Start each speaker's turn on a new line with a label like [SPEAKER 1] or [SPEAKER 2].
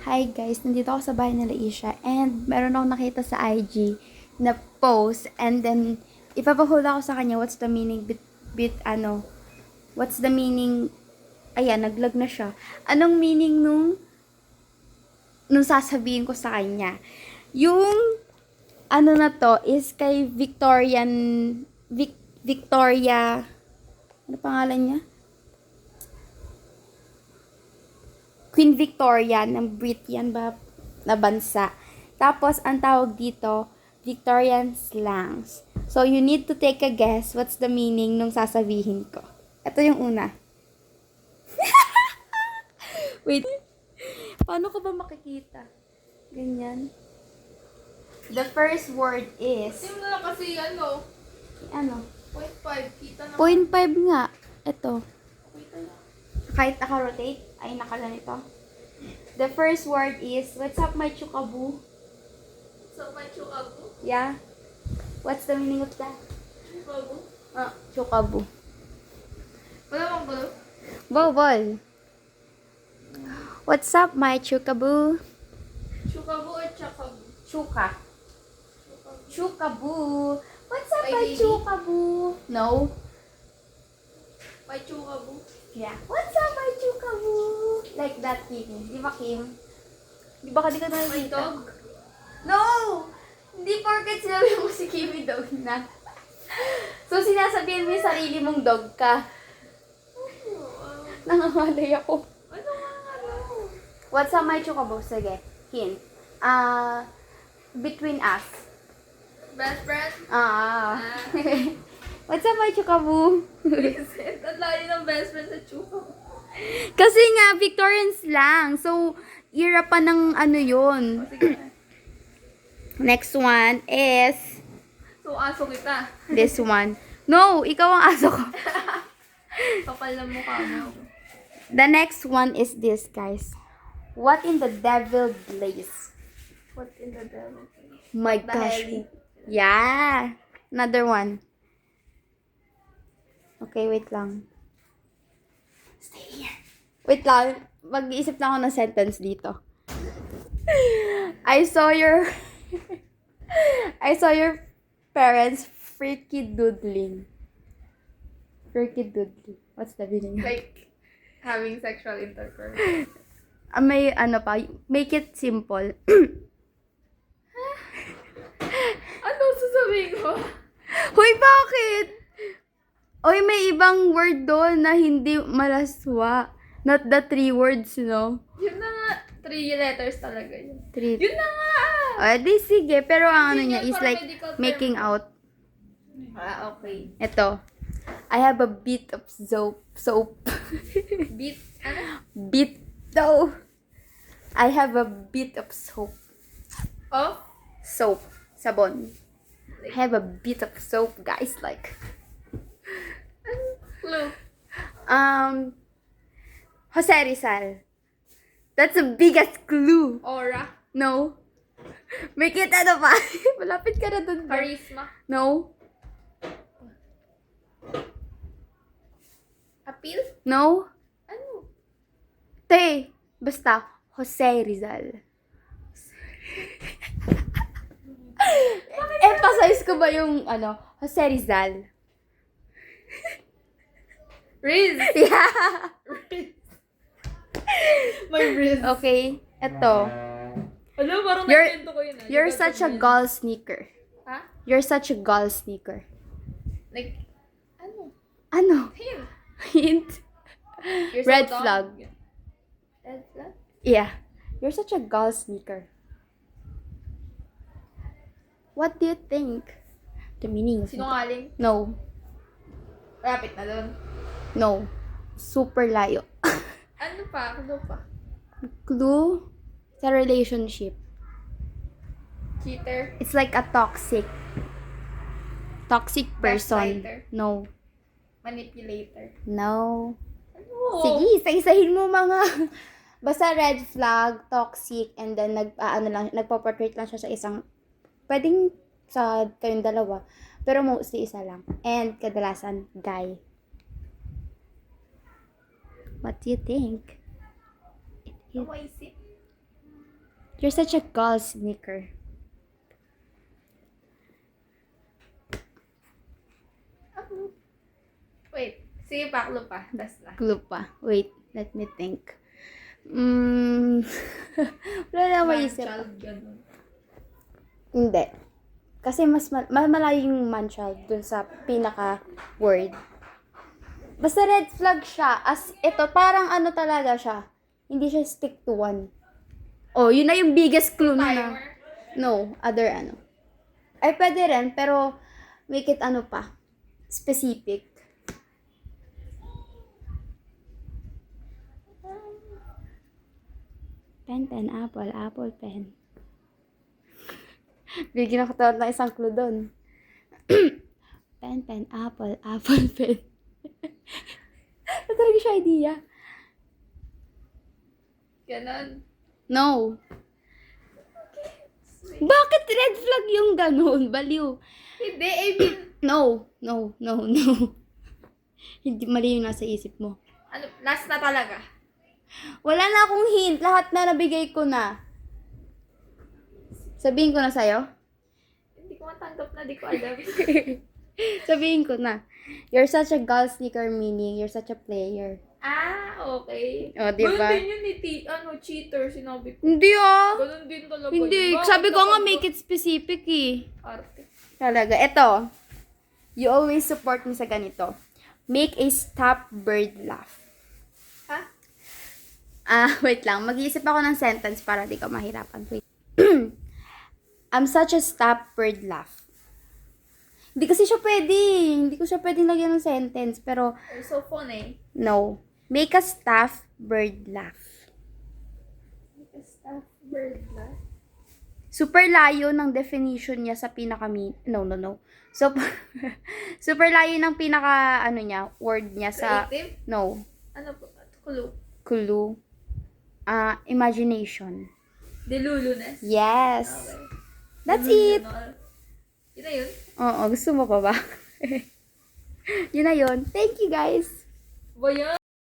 [SPEAKER 1] Hi guys, nandito ako sa bahay nila Isha and meron akong nakita sa IG na post and then ipapahula ko sa kanya what's the meaning what's the meaning, ayan, naglag na siya. Anong meaning nung sasabihin ko sa kanya? Yung ano na to is kay Victoria, ano pangalan niya? Queen Victoria ng Britain ba na bansa. Tapos, ang tawag dito, Victorian slangs. So, you need to take a guess what's the meaning nung sasabihin ko. Ito yung una. Wait. Paano ko ba makikita? Ganyan. The first word is...
[SPEAKER 2] Hindi mo na kasi ano,
[SPEAKER 1] Ano?
[SPEAKER 2] 0.5, kita na.
[SPEAKER 1] 0.5 nga. Ito.
[SPEAKER 2] Kita na.
[SPEAKER 1] Kahit naka-rotate, ay nakaganito. The first word is, what's up my chukaboo?
[SPEAKER 2] So, may chukabu?
[SPEAKER 1] Yeah. What's the meaning of that?
[SPEAKER 2] Chukabu?
[SPEAKER 1] Chukaboo.
[SPEAKER 2] Wala bang gulo?
[SPEAKER 1] Bobol. What's up my chukaboo?
[SPEAKER 2] Chukabu or chakabu?
[SPEAKER 1] Chuka.
[SPEAKER 2] Chukabu.
[SPEAKER 1] Chukaboo. What's up
[SPEAKER 2] My
[SPEAKER 1] my
[SPEAKER 2] baby.
[SPEAKER 1] chukaboo? No.
[SPEAKER 2] May chukabu?
[SPEAKER 1] Yeah. What's up my chukaboo? Like that, Kim. Di ba, Kim? Di ba ka di ka
[SPEAKER 2] May
[SPEAKER 1] nakikita?
[SPEAKER 2] dog?
[SPEAKER 1] No! Hindi porket sinabi mo si Kimi dog na. So, sinasabihin mo yung sarili mong dog ka. Nangangalay ako.
[SPEAKER 2] Ano nga ano?
[SPEAKER 1] What's up, my chukabo? Sige, hint. Between us.
[SPEAKER 2] Best friend?
[SPEAKER 1] What's up, my chukabo?
[SPEAKER 2] Vincent. Ang layo ng best friend sa chukabu.
[SPEAKER 1] Kasi nga, Victorian slang. So, era pa ng ano yun.
[SPEAKER 2] Sige na.
[SPEAKER 1] Next one is
[SPEAKER 2] So, aso kita.
[SPEAKER 1] this one. No, ikaw ang aso ko.
[SPEAKER 2] Kapal ng mukha mo.
[SPEAKER 1] The next one is this, guys. What in the devil blaze?
[SPEAKER 2] What in the devil?
[SPEAKER 1] My
[SPEAKER 2] The
[SPEAKER 1] gosh.
[SPEAKER 2] hell?
[SPEAKER 1] Yeah. Another one. Okay, wait lang. Stay here. Wait lang. Mag-iisip lang ako ng sentence dito. I saw your parents freaky doodling. Freaky doodling. What's the meaning?
[SPEAKER 2] Like, having sexual intercourse.
[SPEAKER 1] May ano pa, make it simple.
[SPEAKER 2] Ano sasabihin ko?
[SPEAKER 1] Hoy, bakit? Oy, may ibang word doon na hindi malaswa. Not the 3 words, no?
[SPEAKER 2] Yun na nga. 3 letters talaga yun.
[SPEAKER 1] 3.
[SPEAKER 2] Yun na nga!
[SPEAKER 1] Di sige. Pero ang ano
[SPEAKER 2] Hindi
[SPEAKER 1] niya
[SPEAKER 2] yan,
[SPEAKER 1] is
[SPEAKER 2] parang
[SPEAKER 1] like
[SPEAKER 2] medical term.
[SPEAKER 1] making out.
[SPEAKER 2] Okay.
[SPEAKER 1] Ito. I have a bit of soap.
[SPEAKER 2] Beat, ano?
[SPEAKER 1] Bit. No. I have a bit of soap.
[SPEAKER 2] Of?
[SPEAKER 1] Soap. Sabon. I have a bit of soap, guys. Like,
[SPEAKER 2] Clue.
[SPEAKER 1] Jose Rizal. That's the biggest clue.
[SPEAKER 2] Aura.
[SPEAKER 1] No. Make it ano pa? Malapit ka na dun.
[SPEAKER 2] Charisma.
[SPEAKER 1] No.
[SPEAKER 2] Appeal?
[SPEAKER 1] No.
[SPEAKER 2] Ano?
[SPEAKER 1] Te. Basta. Jose Rizal. Emphasize ko ba yung ano? Jose Rizal.
[SPEAKER 2] Riz.
[SPEAKER 1] Yeah.
[SPEAKER 2] Riz. My Riz.
[SPEAKER 1] Okay. Ito.
[SPEAKER 2] Alam, parang
[SPEAKER 1] You're-
[SPEAKER 2] nakwento ko yun.
[SPEAKER 1] You're such a gall sneaker.
[SPEAKER 2] Ha?
[SPEAKER 1] You're such a gall sneaker.
[SPEAKER 2] Like, ano?
[SPEAKER 1] Ano?
[SPEAKER 2] Him.
[SPEAKER 1] Hint?
[SPEAKER 2] You're
[SPEAKER 1] Red
[SPEAKER 2] so dumb.
[SPEAKER 1] flag.
[SPEAKER 2] Red flag?
[SPEAKER 1] Yeah. You're such a gall sneaker. What do you think? The meaning of it?
[SPEAKER 2] Sinungaling.
[SPEAKER 1] No.
[SPEAKER 2] Rapid na doon.
[SPEAKER 1] No. Super layo.
[SPEAKER 2] Ano pa? Ano pa?
[SPEAKER 1] Clue sa relationship.
[SPEAKER 2] Cheater.
[SPEAKER 1] It's like a toxic person.
[SPEAKER 2] Gaslighter.
[SPEAKER 1] No.
[SPEAKER 2] Manipulator.
[SPEAKER 1] No.
[SPEAKER 2] Ano?
[SPEAKER 1] Sige, isa-isahin mo mga basta red flag, toxic, and then nagpo-portrait lang siya sa isang, pwedeng sa kayong dalawa, pero mostly isa lang. And kadalasan, guy. What do you think? It is.
[SPEAKER 2] Nawaisip.
[SPEAKER 1] You're such a goal sneaker.
[SPEAKER 2] Wait. Sige pa, clue pa. Das na.
[SPEAKER 1] Clue pa. Wait, let me think. Wala na maisip.
[SPEAKER 2] Man-child, ganun.
[SPEAKER 1] Hindi. Kasi mas malayo yung man-child dun sa pinaka-word. Basta red flag siya. As ito, parang ano talaga siya. Hindi siya stick to one. Oh, yun na yung biggest clue na.
[SPEAKER 2] Timer.
[SPEAKER 1] No, other ano. Ay, pwede rin, pero make it ano pa. Specific. Pen, apple, apple, pen. Bigyan ako tawag ng isang clue doon. pen, apple, apple, pen. Ano talaga siya idea?
[SPEAKER 2] Ganon.
[SPEAKER 1] No. Bakit red flag yung ganun? Baliw.
[SPEAKER 2] Hindi, I mean,
[SPEAKER 1] No. Hindi, mali yung nasa isip mo.
[SPEAKER 2] ano, last na talaga.
[SPEAKER 1] Wala na akong hint. Lahat na nabigay ko na. Sabihin ko na sa'yo?
[SPEAKER 2] Hindi ko matanggap na, di ko alam.
[SPEAKER 1] Sabihin ko na. You're such a goal seeker, meaning you're such a player.
[SPEAKER 2] Ah, okay.
[SPEAKER 1] O, diba?
[SPEAKER 2] Ganun din yun ni cheater, sinabi ko.
[SPEAKER 1] Hindi ah.
[SPEAKER 2] Ganun din talaga.
[SPEAKER 1] Hindi.
[SPEAKER 2] Bakit
[SPEAKER 1] Sabi ko nga
[SPEAKER 2] natanggap?
[SPEAKER 1] make it specific eh.
[SPEAKER 2] Arte.
[SPEAKER 1] Talaga. Ito. You always support me sa ganito. Make a stop bird laugh.
[SPEAKER 2] Ha?
[SPEAKER 1] Wait lang. Mag-iisip ako ng sentence para di ka mahirapan. Wait. I'm such a stop bird laugh. Hindi kasi siya pwede. Hindi ko siya pwedeng lagyan ng sentence. Pero,
[SPEAKER 2] You're so funny.
[SPEAKER 1] no. Make a staff bird laugh.
[SPEAKER 2] Like a stuffed bird laugh.
[SPEAKER 1] Super layo ng definition niya sa No. So, super layo ng pinaka, word niya sa,
[SPEAKER 2] Creative?
[SPEAKER 1] no,
[SPEAKER 2] Ano po? Clue.
[SPEAKER 1] clue, imagination.
[SPEAKER 2] Deluluness.
[SPEAKER 1] Yes.
[SPEAKER 2] Okay.
[SPEAKER 1] That's it.
[SPEAKER 2] Yun na yun.
[SPEAKER 1] Oo, gusto mo pa ba? Yun na yun. Thank you, guys.
[SPEAKER 2] Ba yan?